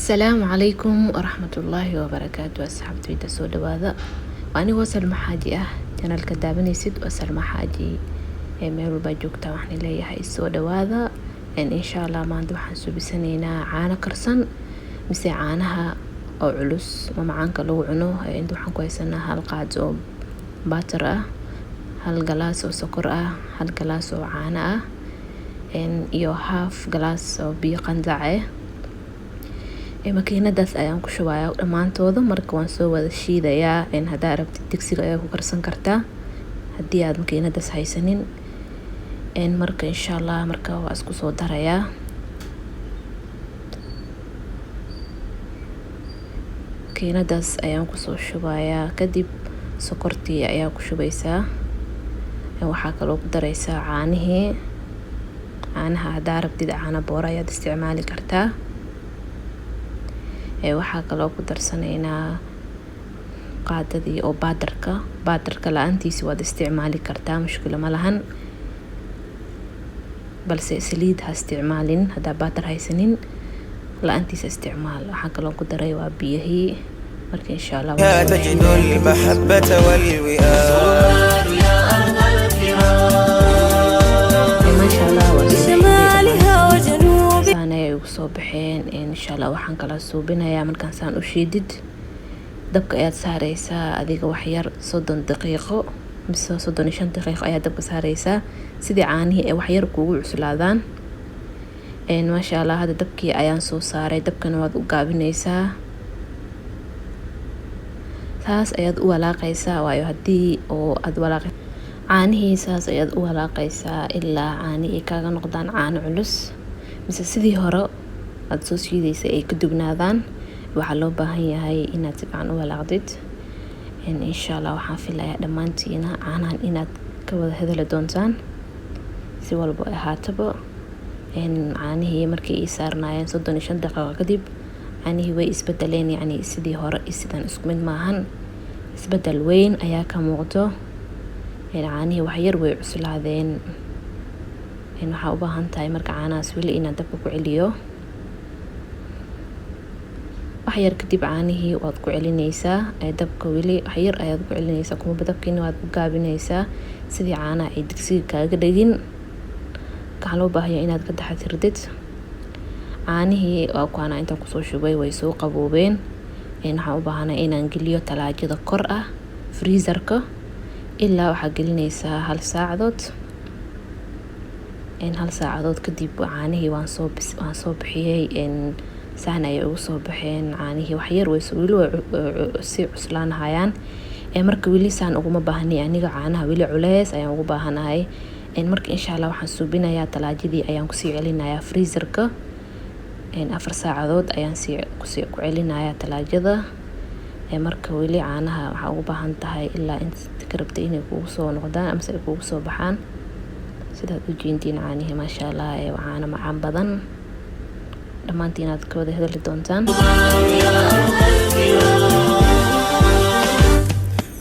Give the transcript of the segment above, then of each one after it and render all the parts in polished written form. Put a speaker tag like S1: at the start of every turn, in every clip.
S1: السلام عليكم ورحمة الله وبركاته. أصحابتي تسود هذا وأنا وصل محاجي أنا الكدابني ست وصل محاجي ميرو باجوكتا وحنا لي هاي السود هذا إن شاء الله ما عنده حنسو بسنينا عانا كرسن مسي عانها أو علوس ومعانك لو عنو عنده حن كويسنا هالقاعد أو باترة هالجلاس أو سكر هالجلاس أو عانا إن يو هاف جلاس أو بيقندعه makiinadaas ayaan ku shubayaa dhamaantooda marka waan soo wada shiidayaa hadaa rabtid digsiga ayaa ku karsan kartaa hadii aad makiinadaas haysanin marka insha Allah marka waa isku soo darayaa makiinadaas ayaan ku soo shubayaa kadib sokortii ayaa ku shubaysaa waxaa kaloo ku daraysaa caanaha hadaa rabtid caano boora ayaad isticmaali kartaa waxaa kaloo ku darsanaynaa qaadadii oo baadarka la'aantiisa waad isticmaali kartaa mushkil ma lahan balse saliid ha isticmaalin hadaa baadar haysanin la'aantiisa isticmaal waxaa kaloo ku daray waa biyihii marka insha Allah
S2: تجد المحبة والوئام يا أرض الكرام
S1: ما شاء الله
S2: بشمالها وجنوبها
S1: ay ugu soo baxeen insha Allah waxaan kala suubinayaa markaan saan u shiidid dabka ayaad saaraysaa adiga wax yar 30 daqiiqo mise 35 daqiiqo ayaad dabka saaraysaa sidii caanihii ay wax yar kuugu cuslaadaan ma sha Allah hada dabkii ayaan soo saaray dabkana waad u gaabinaysaa taas ayaad u walaaqaysaa waayo hadii oo aad walaaqay caanihii saas ayaad u walaaqaysaa ilaa caanihii kaaga noqdaan caano culus mise sidii hore aad soo shiidaysay ay ka dubnaadaan waxaa loo baahan yahay inaad si fiican u walaaqdid insha Allah waxaan filayaa dhammaantiina caanahan inaad ka wada hadali doontaan si walba ay ahaataba caanihii markii ay saarnaayeen 35 daqiiqo kadib caanihii way isbedeleen yani sidii hore sidan isku mid maahan isbedel weyn ayaa ka muuqdo caanihii wax yar way cuslaadeen waxaa u baahan tahay marka caanahaas weli inaad dabka ku celiyo wax yar kadib caanihii waad ku celinaysaa dabka weli wax yar ayaad ku celinaysaa kuma dabkiina waad ku gaabinaysaa sidii caanaha ay digsiga kaaga dhagin waxaa loo baahan yahay inaad ka taxadirdid caanihii waa kuana intaan kusoo shubay way soo qaboobeen waxaan u baahanahay inaan geliyo talaajada kor freezerka ilaa waxaa gelinaysaa 1 saacadood hal saacadood kadib caanihii waan soo bixiyay sahna ay ugu soo baxeen caanihii wax yar way si cuslaanayaan marka weli saan ugu ma baahni aniga caanaha weli culeys ayaan ugu baahanahay marka insha Allah waxaan suubinayaa talaajadii ayaan ku sii celinayaa freezerka 4 saacadood ayaan ku celinayaa talaajada marka weli caanaha waxa ugu baahan tahay ilaa inta ka rabtay inay kugu soo noqdaan ama ay kugu soo baxaan sidaad u jeedin caanihi ma sha Allah ee caano macaan badan dhamaantiin aad ka wada hadli doontaan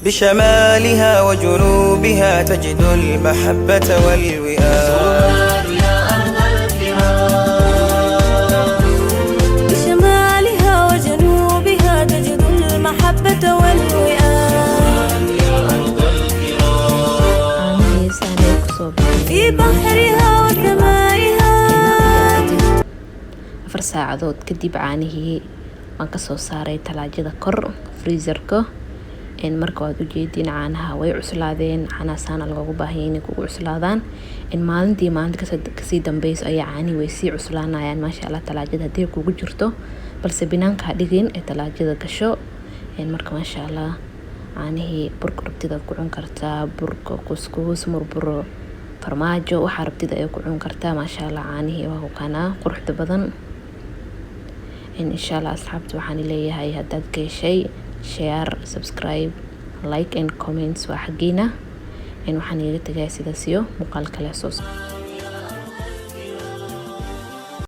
S2: بشمالها وجنوبها تجد المحبة والوئام يا أرض الكرام بشمالها وجنوبها تجد المحبة والوئام يا أرض الكرام في بحرها وسمائها
S1: 4 saacadood kadib caanihii waan ka soo saaray talaajada kor freezerka marka waad u jeedin caanaha way cuslaadeen caanahaasana lagu baahan inay kugu cuslaadaan maalinta ka sii dambayso ayaa caanihi way sii cuslaanayaan ma sha Allah talaajada hadii kugu jirto balse binaanka ha dhigin ee talaajada gasho marka ma sha Allah caanihii burka rabtida ku cun kartaa burka kuskus murburo farmaajo waxa rabtida ay ku cun kartaa ma sha Allah caanihii waa kana quruxda badan insha Allah asxaabtu waxaan leeyahay hadaad ka heshay share subscribe like and comments waa xaqiina waxaan iga tagay sidaas iyo muuqaal kale soo